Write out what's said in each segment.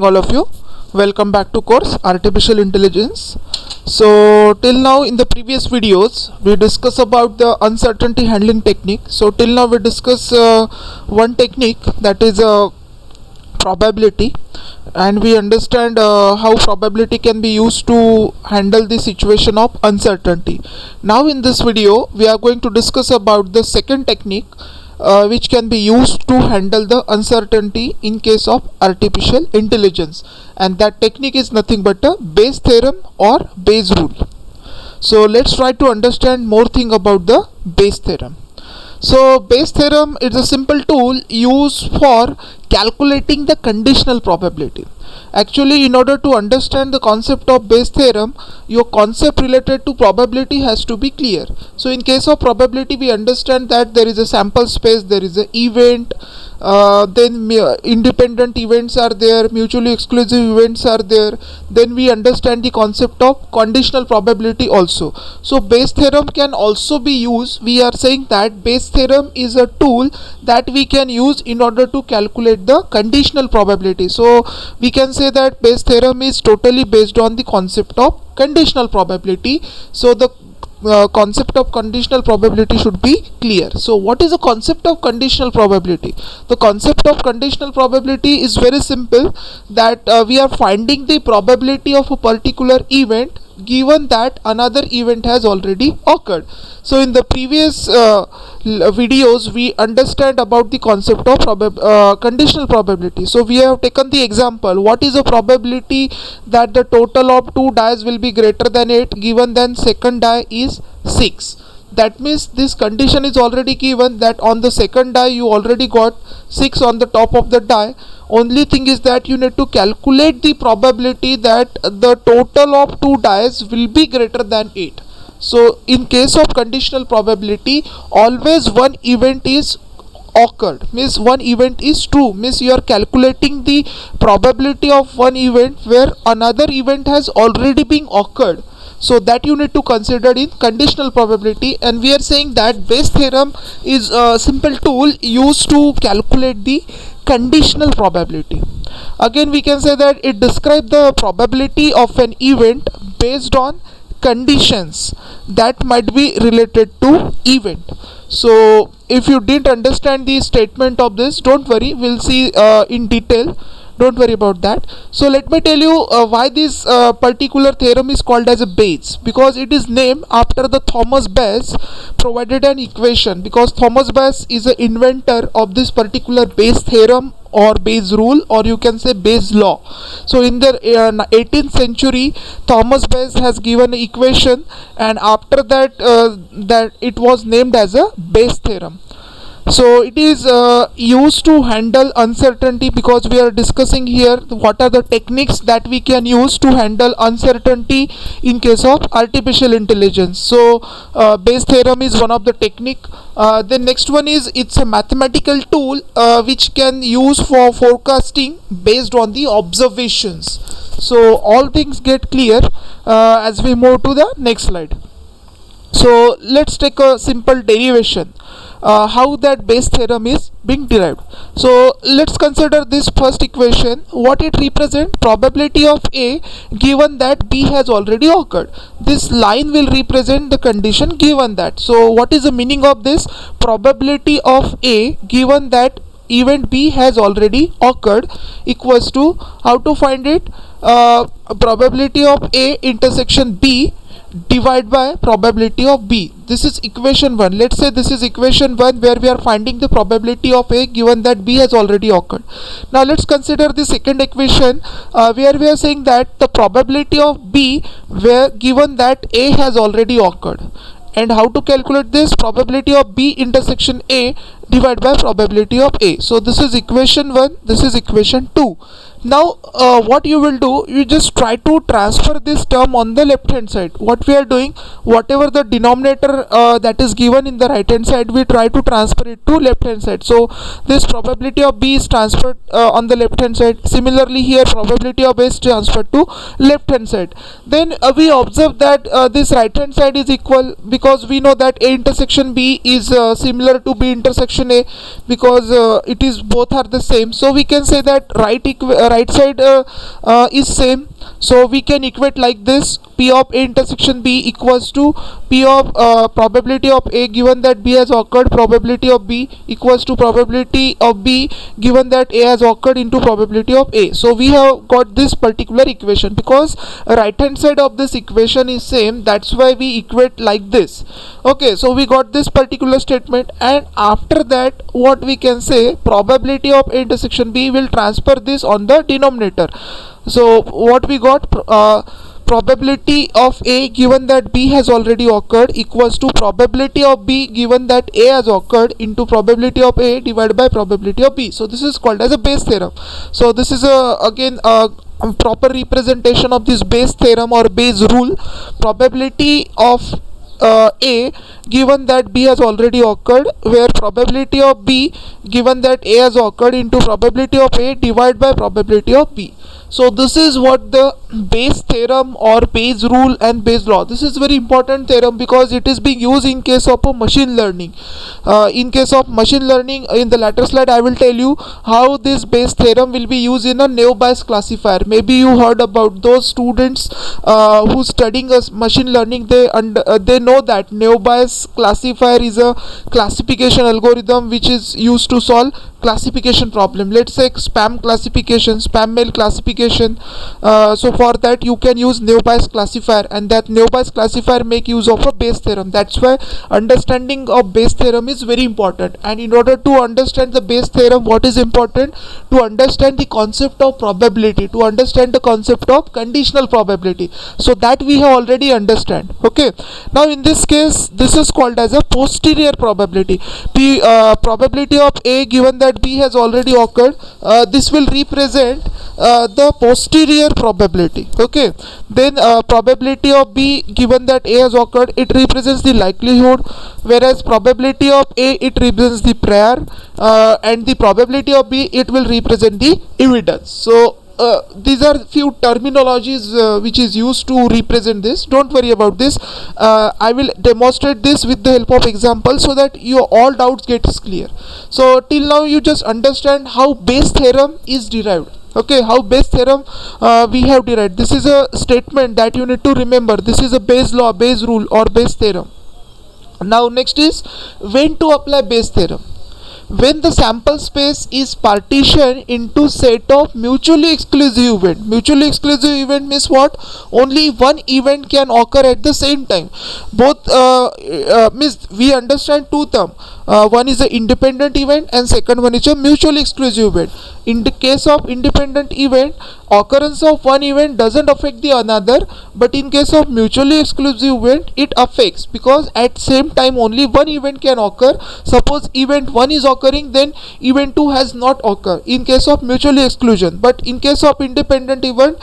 All of you, welcome back to course artificial intelligence. So till now in the previous videos we discuss about the uncertainty handling technique. So till now we discuss one technique, that is probability, and we understand how probability can be used to handle the situation of uncertainty. Now in this video we are going to discuss about the second technique, which can be used to handle the uncertainty in case of artificial intelligence, and that technique is nothing but a Bayes theorem or Bayes rule. So let's try to understand more thing about the Bayes theorem. So Bayes theorem is a simple tool used for calculating the conditional probability. Actually, in order to understand the concept of Bayes theorem, your concept related to probability has to be clear. So in case of probability, we understand that there is a sample space, there is an event, then independent events are there, mutually exclusive events are there. Then we understand the concept of conditional probability also. So Bayes theorem can also be used. We are saying that Bayes theorem is a tool that we can use in order to calculate the conditional probability. So we can say that Bayes theorem is totally based on the concept of conditional probability. So the concept of conditional probability should be clear. So what is the concept of conditional probability? The concept of conditional probability is very simple, that we are finding the probability of a particular event given that another event has already occurred. So in the previous videos we understand about the concept of conditional probability. So we have taken the example, what is the probability that the total of 2 dice will be greater than 8 given then second die is 6. That means this condition is already given, that on the second die you already got 6 on the top of the die. Only thing is that you need to calculate the probability that the total of 2 dice will be greater than 8. So in case of conditional probability, always one event is occurred, means one event is true, means you are calculating the probability of one event where another event has already been occurred. So that you need to consider in conditional probability, and we are saying that Bayes theorem is a simple tool used to calculate the conditional probability. Again we can say that it describes the probability of an event based on conditions that might be related to event. So if you didn't understand the statement of this, don't worry, we'll see in detail, don't worry about that. So let me tell you why this particular theorem is called as a Bayes, because it is named after the Thomas Bayes provided an equation, because Thomas Bayes is the inventor of this particular Bayes theorem or Bayes rule, or you can say Bayes law. So in the 18th century Thomas Bayes has given an equation, and after that that it was named as a Bayes theorem. So it is used to handle uncertainty, because we are discussing here what are the techniques that we can use to handle uncertainty in case of artificial intelligence. So Bayes theorem is one of the technique. The next one is, it's a mathematical tool which can use for forecasting based on the observations. So all things get clear as we move to the next slide. So let's take a simple derivation, how that Bayes theorem is being derived. So let's consider this first equation. What it represents? Probability of A given that B has already occurred. This line will represent the condition given that. So what is the meaning of this? Probability of A given that event B has already occurred equals to, how to find it? Probability of A intersection B divided by probability of B. This is equation 1. Let's say this is equation 1 where we are finding the probability of A given that B has already occurred. Now let's consider the second equation where we are saying that the probability of B where given that A has already occurred. And how to calculate this? Probability of B intersection A divided by probability of A. So this is equation 1, this is equation 2. Now what you will do, you just try to transfer this term on the left hand side. What we are doing, whatever the denominator that is given in the right hand side, we try to transfer it to left hand side. So this probability of B is transferred on the left hand side. Similarly here probability of A is transferred to left hand side. Then we observe that this right hand side is equal, because we know that A intersection B is similar to B intersection A, because it is both are the same. So we can say that right side is same, so we can equate like this: P of A intersection B equals to P of probability of A given that B has occurred, probability of B equals to probability of B given that A has occurred into probability of A. So we have got this particular equation. Because right hand side of this equation is same, that's why we equate like this. Okay, so we got this particular statement, and after that what we can say, probability of A intersection B will transfer this on the denominator. So what we got, probability of A given that B has already occurred equals to probability of B given that A has occurred into probability of A divided by probability of B. So this is called as a Bayes theorem. So this is again a proper representation of this Bayes theorem or Bayes rule. Probability of A given that B has already occurred, where probability of B given that A has occurred into probability of A divided by probability of B. So this is what the Bayes theorem or Bayes rule and Bayes law. This is very important theorem because it is being used in case of a machine learning. In case of machine learning, in the later slide I will tell you how this Bayes theorem will be used in a naive Bayes classifier. Maybe you heard about those students who studying machine learning. They know that naive Bayes classifier is a classification algorithm which is used to solve classification problem. Let's say spam classification, spam mail classification. So for that you can use naive Bayes classifier, and that naive Bayes classifier make use of a Bayes theorem. That's why understanding of Bayes theorem is very important. And in order to understand the Bayes theorem, what is important? To understand the concept of probability, to understand the concept of conditional probability. So that we have already understand. Okay, now in this case this is called as a posterior probability. Probability of A given that B has already occurred, this will represent the posterior probability. Okay, then probability of B given that A has occurred, it represents the likelihood, whereas probability of A, it represents the prior, and the probability of B, it will represent the evidence. So these are few terminologies which is used to represent this. Don't worry about this. I will demonstrate this with the help of example so that your all doubts gets clear. So till now you just understand how Bayes theorem is derived. Okay, how Bayes theorem we have derived. This is a statement that you need to remember. This is a Bayes law, Bayes rule or Bayes theorem. Now next is when to apply Bayes theorem. When the sample space is partitioned into set of mutually exclusive event. Mutually exclusive event means what? Only one event can occur at the same time. Both means we understand two terms. One is an independent event and second one is a mutually exclusive event. In the case of independent event, occurrence of one event doesn't affect the another, but in case of mutually exclusive event, it affects, because at same time only one event can occur. Suppose event 1 is occurring, then event 2 has not occurred in case of mutually exclusion. But in case of independent event,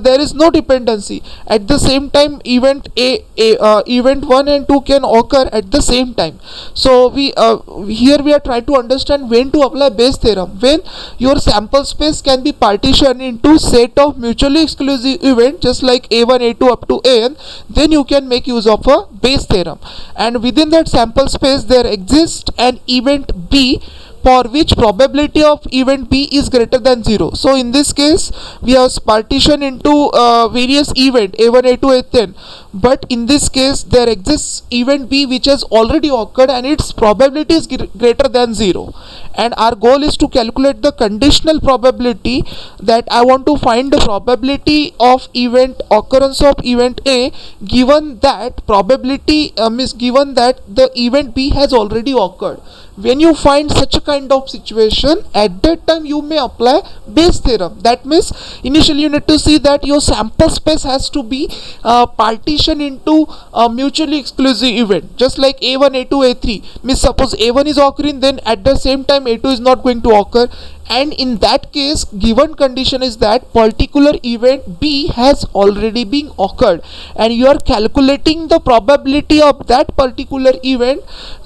there is no dependency. At the same time event event 1 and 2 can occur at the same time. So here we are trying to understand when to apply Bayes theorem. When your sample space can be partitioned into set of mutually exclusive event, just like a1, a2 up to an, then you can make use of a Bayes theorem. And within that sample space there exists an event B for which probability of event B is greater than 0. So in this case we have partition into various event a1, a2, a10, but in this case there exists event B which has already occurred and its probability is greater than 0, and our goal is to calculate the conditional probability, that I want to find the probability of event occurrence of event A given that probability means given that the event B has already occurred. When you find such a kind of situation, at that time you may apply Bayes theorem. That means initially you need to see that your sample space has to be partitioned into a mutually exclusive event, just like a1, a2, a3. Means suppose a1 is occurring, then at the same time a2 is not going to occur, and in that case given condition is that particular event B has already been occurred, and you are calculating the probability of that particular event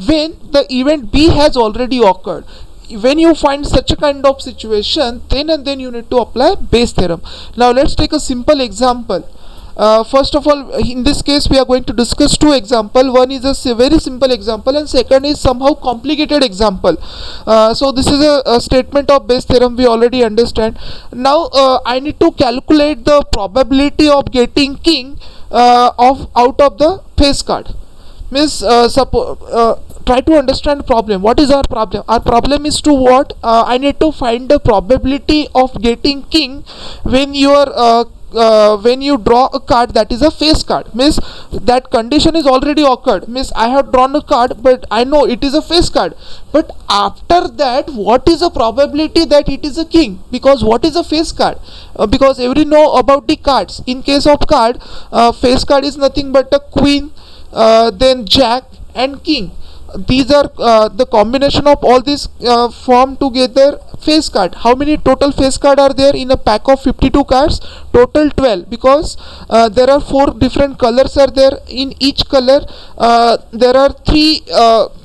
when the event B has already occurred. When you find such a kind of situation, then and then you need to apply Bayes theorem. Now let's take a simple example. First of all, in this case we are going to discuss two example. One is a very simple example and second is somehow complicated example. So this is a statement of Bayes theorem, we already understand. Now I need to calculate the probability of getting king of out of the face card. Means try to understand problem. What is our problem? Our problem is to what? I need to find the probability of getting king when you are when you draw a card that is a face card. Means that condition is already occurred. Means I have drawn a card but I know it is a face card, but after that what is the probability that it is a king? Because what is a face card? Because every know about the cards. In case of card, face card is nothing but a queen, then jack and king. These are the combination of all these form together face card. How many total face card are there in a pack of 52 cards? Total 12, because there are 4 different colors are there. In each color there are 3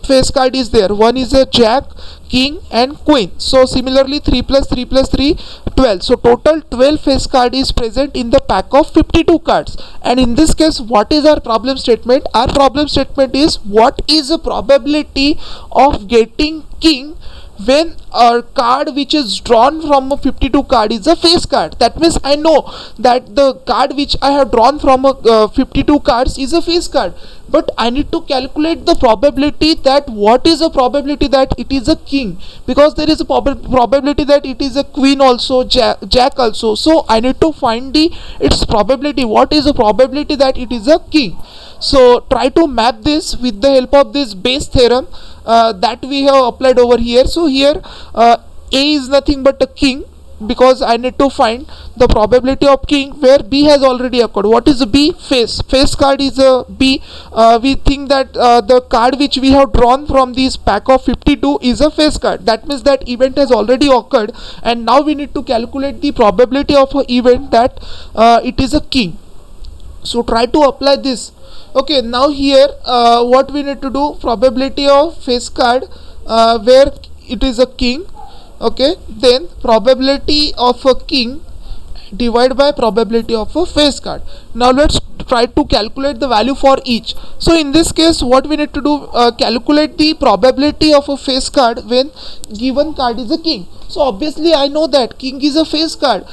face card is there. One is a jack, king and queen. So similarly 3 plus 3 plus 3, 12. So total 12 face card is present in the pack of 52 cards. And in this case, what is our problem statement? Our problem statement is what is the probability of getting king when a card which is drawn from a 52 card is a face card. That means I know that the card which I have drawn from a 52 cards is a face card, but I need to calculate the probability that what is the probability that it is a king, because there is a probability that it is a queen also, jack also. So I need to find the its probability. What is the probability that it is a king? So try to map this with the help of this Bayes theorem that we have applied over here. So here A is nothing but a king, because I need to find the probability of king where B has already occurred. What is B? Face card is a B. We think that the card which we have drawn from this pack of 52 is a face card. That means that event has already occurred, and now we need to calculate the probability of an event that it is a king. So try to apply this. Okay, now here what we need to do, probability of face card where it is a king. Okay, then probability of a king divided by probability of a face card. Now let's try to calculate the value for each. So in this case what we need to do, calculate the probability of a face card when given card is a king. So obviously I know that king is a face card,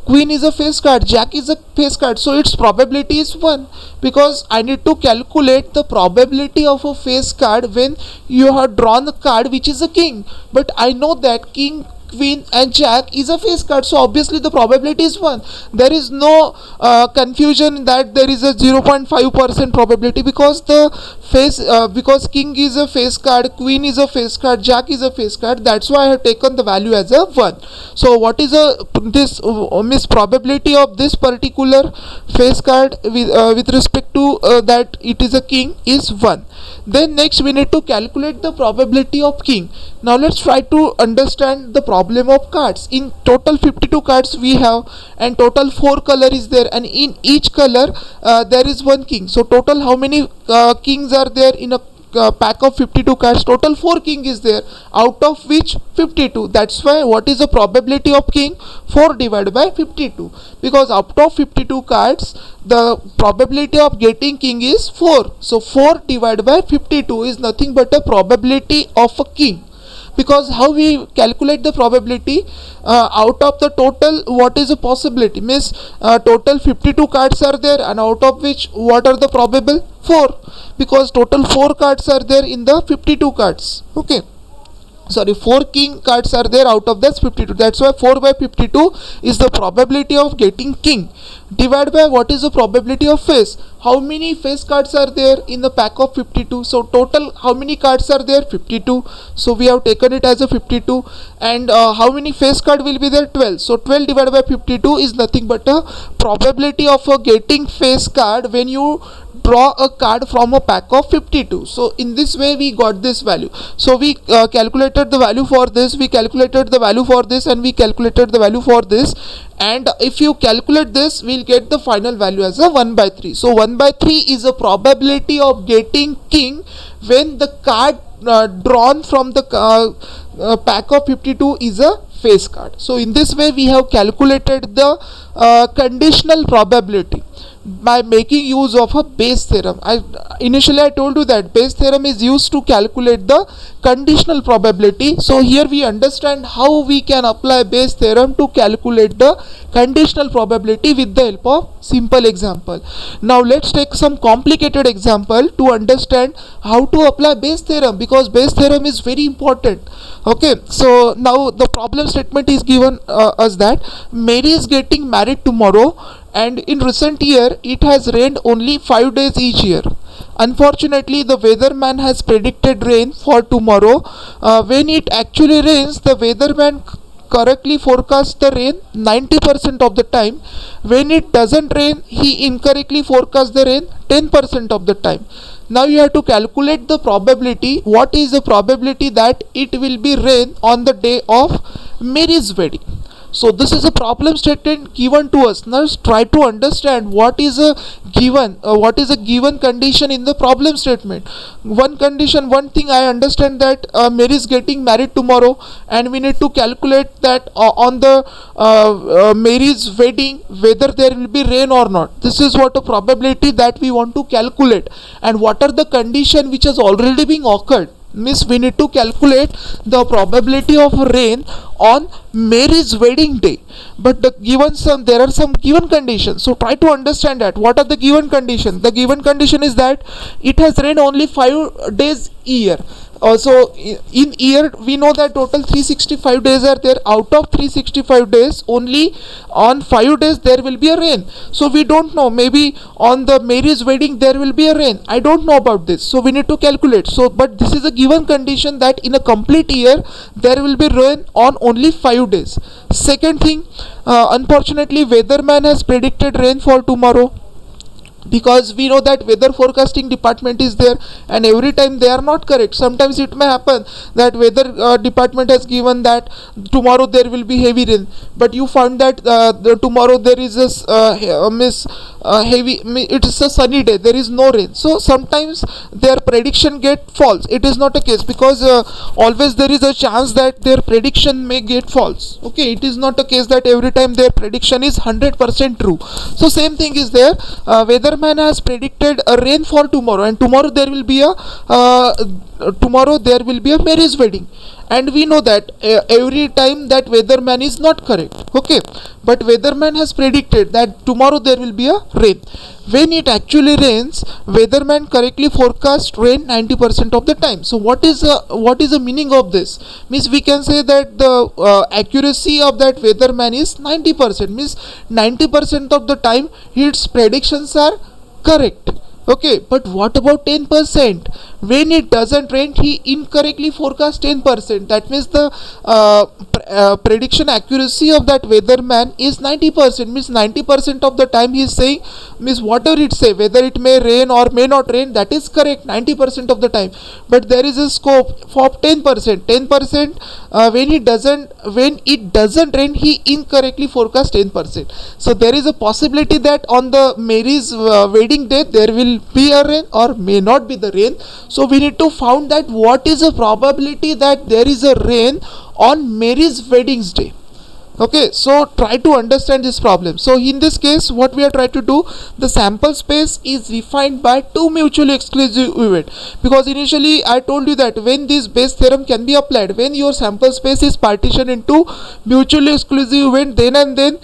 queen is a face card, jack is a face card, so its probability is 1, because I need to calculate the probability of a face card when you have drawn a card which is a king. But I know that king, queen and jack is a face card, so obviously the probability is 1. There is no confusion that there is a 0.5% probability, because the face because king is a face card, queen is a face card, jack is a face card. That's why I have taken the value as a 1. So what is this miss probability of this particular face card with respect to that it is a king is 1. Then next we need to calculate the probability of king. Now let's try to understand the problem of cards. In total 52 cards we have, and total 4 color is there, and in each color there is 1 king. So total how many kings are there in a pack of 52 cards? Total 4 king is there, out of which 52. That's why what is the probability of king? 4 divided by 52, because out of 52 cards the probability of getting king is 4. So 4 divided by 52 is nothing but a probability of a king. Because how we calculate the probability, out of the total what is the possibility, means total 52 cards are there, and out of which what are the probable? 4, because total 4 cards are there in the 52 cards. Okay, sorry, 4 king cards are there out of this 52. That's why 4 by 52 is the probability of getting king, divided by what is the probability of face. How many face cards are there in the pack of 52? So total how many cards are there? 52. So we have taken it as a 52. And how many face card will be there? 12. So 12 divided by 52 is nothing but a probability of getting face card when you draw a card from a pack of 52. So in this way we got this value. So we calculated the value for this, we calculated the value for this, and we calculated the value for this. And if you calculate this, we'll get the final value as a 1 by 3. So 1 by 3 is a probability of getting king when the card drawn from the pack of 52 is a face card. So in this way we have calculated the conditional probability. by making use of a Bayes theorem. Initially I told you that Bayes theorem is used to calculate the conditional probability. So here we understand how we can apply Bayes theorem to calculate the conditional probability with the help of simple example. Now let's take some complicated example to understand how to apply Bayes theorem, because Bayes theorem is very important. Okay, so now the problem statement is given us that Mary is getting married tomorrow, and in recent year it has rained only 5 days each year. Unfortunately, the weatherman has predicted rain for tomorrow. When it actually rains, the weatherman correctly forecasts the rain 90% of the time. When it doesn't rain, he incorrectly forecasts the rain 10% of the time. Now you have to calculate the probability. What is the probability that it will be rain on the day of Mary's wedding? So this is a problem statement given to us. Now try to understand what is a given condition in the problem statement. One condition, one thing I understand that Mary is getting married tomorrow, and we need to calculate that on the Mary's wedding whether there will be rain or not. This is what a probability that we want to calculate, and what are the condition which has already been occurred. Means we need to calculate the probability of rain on Mary's wedding day, but there are some given conditions. So try to understand that what are the given conditions. The given condition is that it has rained only 5 days a year. So in year we know that total 365 days are there. Out of 365 days, only on 5 days there will be a rain. So we don't know, maybe on the Mary's wedding there will be a rain. I don't know about this, so we need to calculate. So but this is a given condition that in a complete year there will be rain on only 5 days. Second thing, unfortunately weatherman has predicted rain for tomorrow, because we know that weather forecasting department is there, and every time they are not correct. Sometimes it may happen that weather department has given that tomorrow there will be heavy rain, but you found that tomorrow there is it is a sunny day, there is no rain. So sometimes their prediction get false. It is not a case, because always there is a chance that their prediction may get false. Okay, it is not a case that every time their prediction is 100% true. So same thing is there. Weatherman has predicted a rain for tomorrow, and tomorrow there will be a Mary's wedding, and we know that every time that weatherman is not correct. Okay, but weatherman has predicted that tomorrow there will be a rain. When it actually rains, weatherman correctly forecast rain 90% of the time. So what is the meaning of this? Means we can say that the accuracy of that weatherman is 90%. Means 90% of the time his predictions are correct. Okay, but what about 10%? When it doesn't rain, he incorrectly forecasts 10%. That means the prediction accuracy of that weatherman is 90%. Means 90% of the time he is saying, means whatever it say, whether it may rain or may not rain, that is correct 90% of the time. But there is a scope for 10%. 10% when it doesn't rain, he incorrectly forecasts 10%. So there is a possibility that on the Mary's wedding day there will be a rain or may not be the rain. So we need to find that what is the probability that there is a rain on Mary's wedding day. Okay, so try to understand this problem. So in this case, what we are trying to do, the sample space is defined by two mutually exclusive events, because initially I told you that when this Bayes theorem can be applied, when your sample space is partitioned into mutually exclusive event, then and then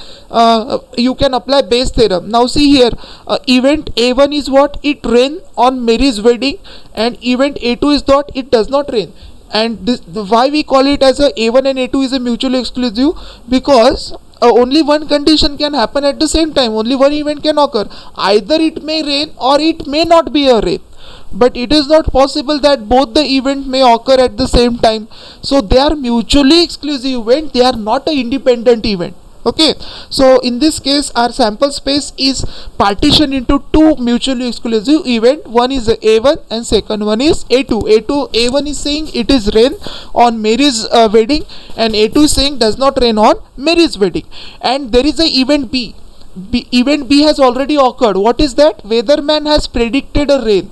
you can apply Bayes theorem. Now see here, event A1 is what? It rain on Mary's wedding, and event A2 is what? It does not rain. And this, why we call it as A1 and A2 is a mutually exclusive, because only one condition can happen at the same time. Only one event can occur. Either it may rain or it may not be a rain, but it is not possible that both the event may occur at the same time. So they are mutually exclusive event, they are not an independent event. Okay, so in this case our sample space is partitioned into two mutually exclusive event. One is A1 and second one is A2. A1 is saying it is rain on Mary's wedding, and A2 is saying does not rain on Mary's wedding. And there is a event B. Event B has already occurred. What is that? Weatherman has predicted a rain.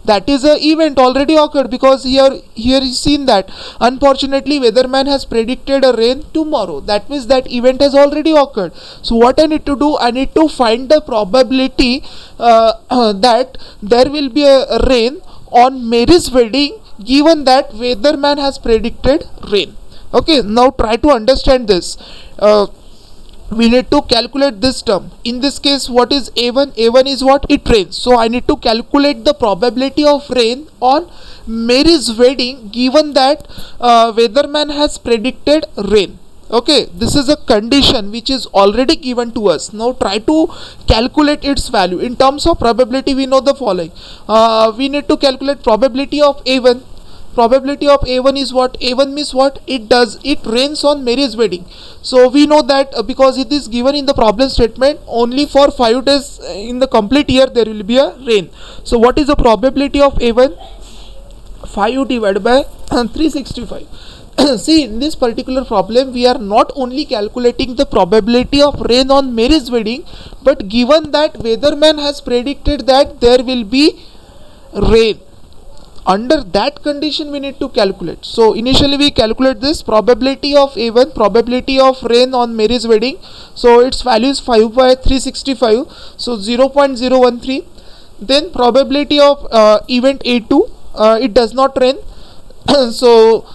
that is a event already occurred, because here is seen that unfortunately weatherman has predicted a rain tomorrow. That means that event has already occurred. So what I need to do, I need to find the probability that there will be a rain on Mary's wedding, given that weatherman has predicted rain. Okay, now try to understand this. We need to calculate this term. In this case, what is A1? A1 is what? It rains. So I need to calculate the probability of rain on Mary's wedding, given that weatherman has predicted rain. Okay, this is a condition which is already given to us. Now try to calculate its value. In terms of probability, we know the following. We need to calculate probability of A1. Probability of A1 is what? A1 means what? It rains on Mary's wedding. So we know that because it is given in the problem statement, only for 5 days in the complete year there will be a rain. So what is the probability of A1? 5 divided by 365. See, in this particular problem we are not only calculating the probability of rain on Mary's wedding, but given that weatherman has predicted that there will be rain, under that condition we need to calculate. So initially we calculate this probability of A1, probability of rain on Mary's wedding. So its value is 5 by 365, so 0.013. Then probability of event A2, it does not rain. So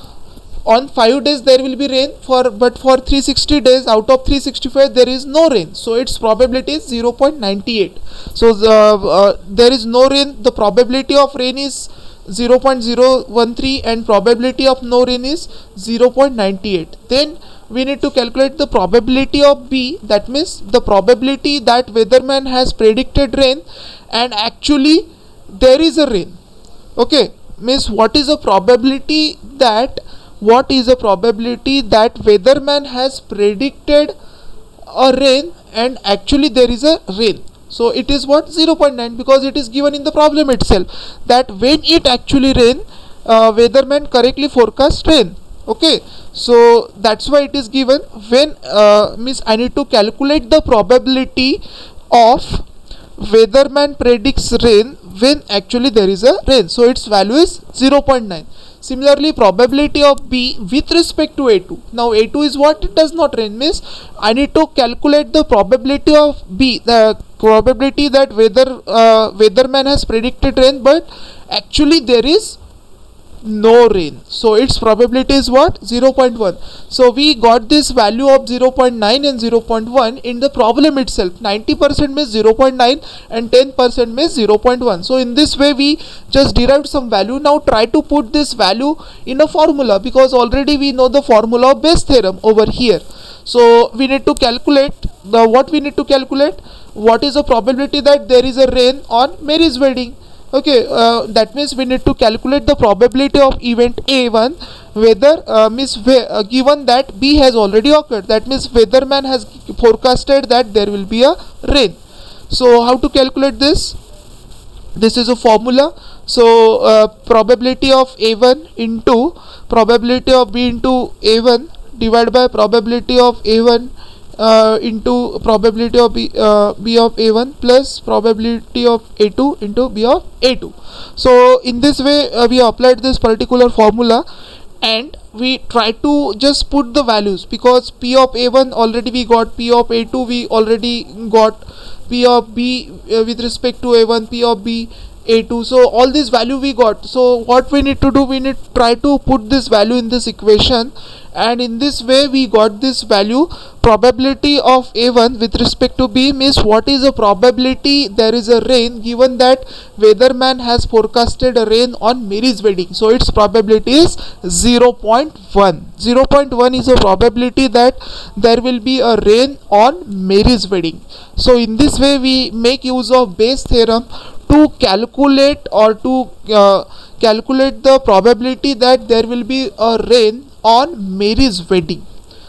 on 5 days there will be rain, but for 360 days out of 365 there is no rain, so its probability is 0.98. So there is no rain, the probability of rain is 0.013 and probability of no rain is 0.98. Then we need to calculate the probability of B, that means the probability that weatherman has predicted rain and actually there is a rain. Okay, means what is the probability that weatherman has predicted a rain and actually there is a rain. So it is what? 0.9, because it is given in the problem itself that when it actually rain, weatherman correctly forecast rain. Okay, so that's why it is given. When means I need to calculate the probability of weatherman predicts rain when actually there is a rain. So its value is 0.9. Similarly, probability of B with respect to A2. Now A2 is what? It does not rain, means I need to calculate the probability of B, the probability that weatherman has predicted rain but actually there is no rain. So its probability is what? 0.1. So we got this value of 0.9 and 0.1 in the problem itself. 90% means 0.9 and 10% means 0.1. So in this way we just derived some value. Now try to put this value in a formula, because already we know the formula of Bayes theorem over here. So we need to calculate what is the probability that there is a rain on Mary's wedding. Okay, that means we need to calculate the probability of event A1, whether given that B has already occurred. That means weatherman has forecasted that there will be a rain. So how to calculate this? This is a formula. So probability of A1 into probability of B into A1 divided by probability of A1 into probability of B of A1 plus probability of A2 into B of A2. So in this way we applied this particular formula and we try to just put the values, because P of A1 already we got, P of A2 we already got, P of B with respect to A1, P of B A2, so all this value we got. So what we need to do, we need to try to put this value in this equation, and in this way we got this value. Probability of A1 with respect to B means what is the probability there is a rain, given that weatherman has forecasted a rain on Mary's wedding. So its probability is 0.1. 0.1 is a probability that there will be a rain on Mary's wedding. So in this way we make use of Bayes theorem to calculate the probability that there will be a rain on Mary's wedding.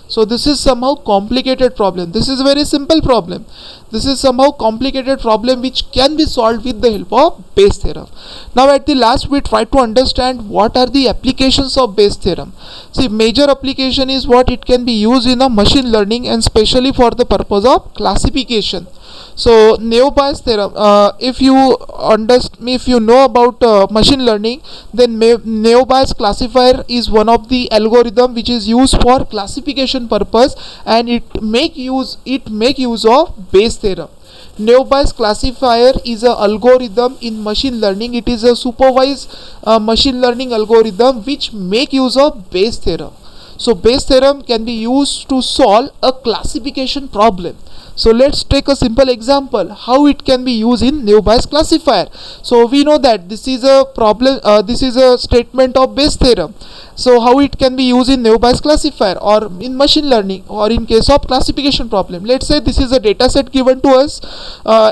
So this is somehow complicated problem. This is a very simple problem. This is somehow complicated problem which can be solved with the help of Bayes theorem. Now at the last we try to understand what are the applications of Bayes theorem. See, major application is what it can be used in a machine learning and especially for the purpose of classification. So Naive-Bayes theorem, if you know about machine learning, then Naive-Bayes classifier is one of the algorithm which is used for classification purpose, and it make use of Bayes theorem. Naive-Bayes classifier is a algorithm in machine learning. It is a supervised machine learning algorithm which make use of Bayes theorem. So Bayes theorem can be used to solve a classification problem. So let's take a simple example how it can be used in Naive-Bayes classifier. So we know that this is a problem, this is a statement of Bayes theorem. So how it can be used in Naive-Bayes classifier or in machine learning or in case of classification problem. Let's say this is a data set given to us,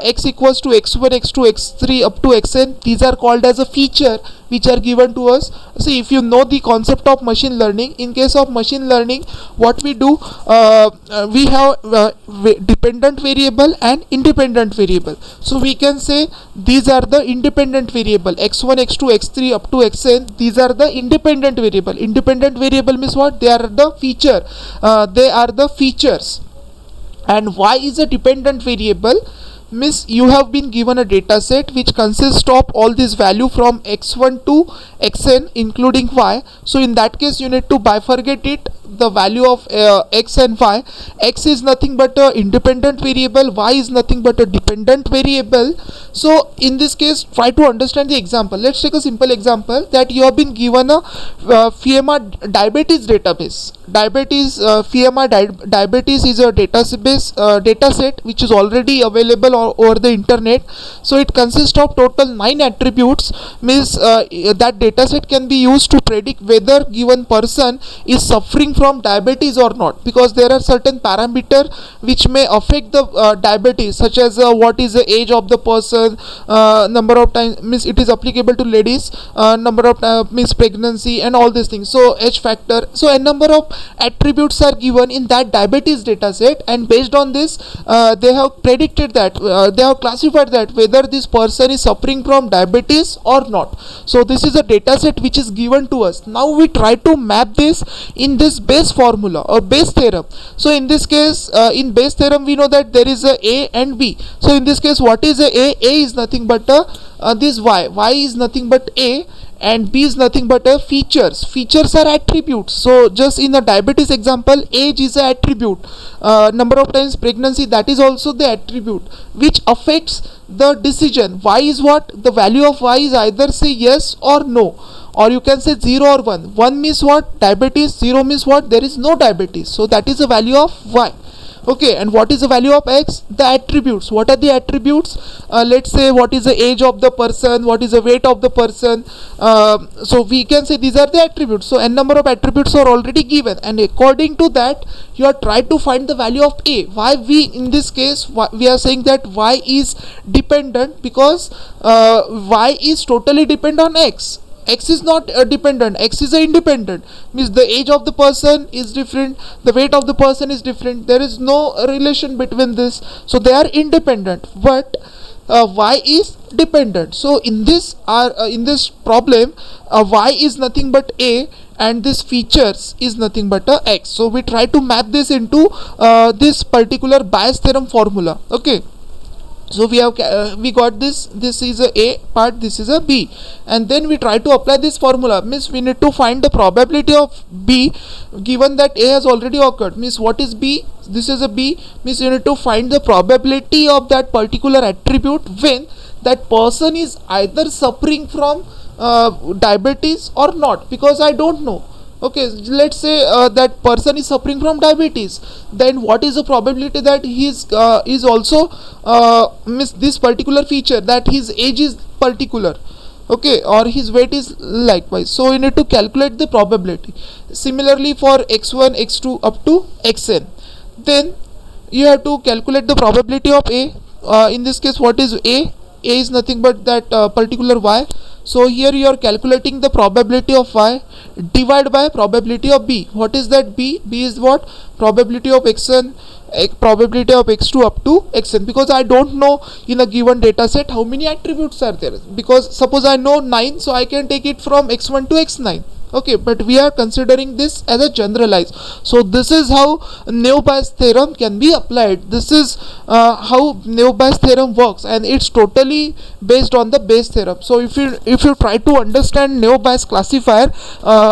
x equals to x1, x2, x3 up to xn. These are called as a feature which are given to us. See, if you know the concept of machine learning, in case of machine learning, what we do, we have dependent variable and independent variable. So we can say these are the independent variable, x1, x2, x3 up to xn. These are the independent variable. Independent variable means what? They are the feature, they are the features. And y is a dependent variable, means you have been given a data set which consists of all this value from x1 to xn including y. So in that case you need to bifurcate it, the value of x and y. X is nothing but a independent variable, y is nothing but a dependent variable. So in this case try to understand the example. Let's take a simple example that you have been given a FIEMA diabetes database. FIEMA diabetes is a data set which is already available over the internet. So it consists of total 9 attributes, means that data set can be used to predict whether given person is suffering from diabetes or not, because there are certain parameters which may affect the diabetes, such as what is the age of the person, number of times, means it is applicable to ladies, number of means pregnancy and all these things, so age factor. So a number of attributes are given in that diabetes data set, and based on this they have predicted that they have classified that whether this person is suffering from diabetes or not. So this is a data set which is given to us. Now we try to map this in this Bayes formula or Bayes theorem. So in this case in Bayes theorem we know that there is a and b. So in this case what is a is nothing but this y is nothing but a, and b is nothing but a features are attributes. So just in the diabetes example, age is a attribute, number of times pregnancy, that is also the attribute which affects the decision. Y is what? The value of y is either say yes or no, or you can say 0 or 1. 1 means what? Diabetes. 0 means what? There is no diabetes. So that is the value of y. Okay, and what is the value of x? The attributes. What are the attributes? Let's say what is the age of the person, what is the weight of the person. So we can say these are the attributes. So n number of attributes are already given, and according to that you are trying to find the value of a. Why we in this case we are saying that y is dependent? Because y is totally dependent on x. X is not dependent, x is independent, means the age of the person is different, the weight of the person is different, there is no relation between this, so they are independent, but y is dependent. So in this problem y is nothing but a, and this features is nothing but a x. So we try to map this into this particular Bayes theorem formula. Okay, so we have we got this is a part, this is a b, and then we try to apply this formula, means we need to find the probability of b given that a has already occurred. Means what is b? This is a b, means you need to find the probability of that particular attribute when that person is either suffering from diabetes or not, because I don't know. Okay, let's say that person is suffering from diabetes, then what is the probability that he is also miss this particular feature, that his age is particular, okay, or his weight is likewise. So you need to calculate the probability. Similarly for x1, x2 up to xn, then you have to calculate the probability of a. In this case what is a? A is nothing but that particular y. So here you are calculating the probability of y divided by probability of b. What is that b? B is what? Probability of xn, probability of x2 up to xn, because I don't know in a given data set how many attributes are there. Because suppose I know 9, so I can take it from x1 to x9. Okay, but we are considering this as a generalized. So this is how Naive-Bayes theorem can be applied. This is how Naive-Bayes theorem works, and it's totally based on the Bayes theorem. So if you try to understand Naive-Bayes classifier,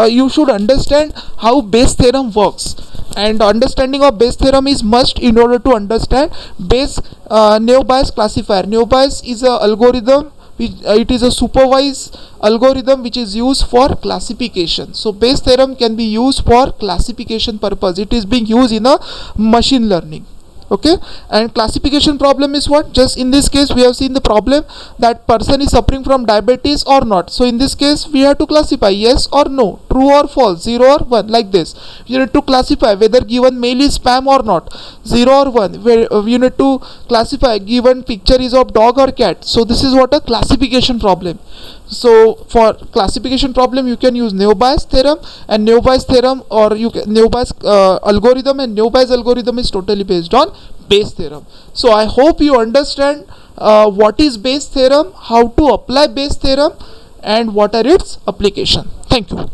you should understand how Bayes theorem works, and understanding of Bayes theorem is must in order to understand Naive-Bayes classifier. Naive-Bayes is a algorithm. It is a supervised algorithm which is used for classification. So Bayes theorem can be used for classification purpose. It is being used in a machine learning. Okay, and classification problem is what? Just in this case we have seen the problem that person is suffering from diabetes or not. So in this case we have to classify yes or no, true or false, 0 or 1, like this. You need to classify whether given mail is spam or not, 0 or 1. Where you need to classify given picture is of dog or cat. So this is what a classification problem. So for classification problem you can use Naive-Bayes theorem, and Naive-Bayes theorem, or you can Naive-Bayes algorithm, and Naive-Bayes algorithm is totally based on Bayes theorem. So I hope you understand what is Bayes theorem, how to apply Bayes theorem, and what are its application. Thank you.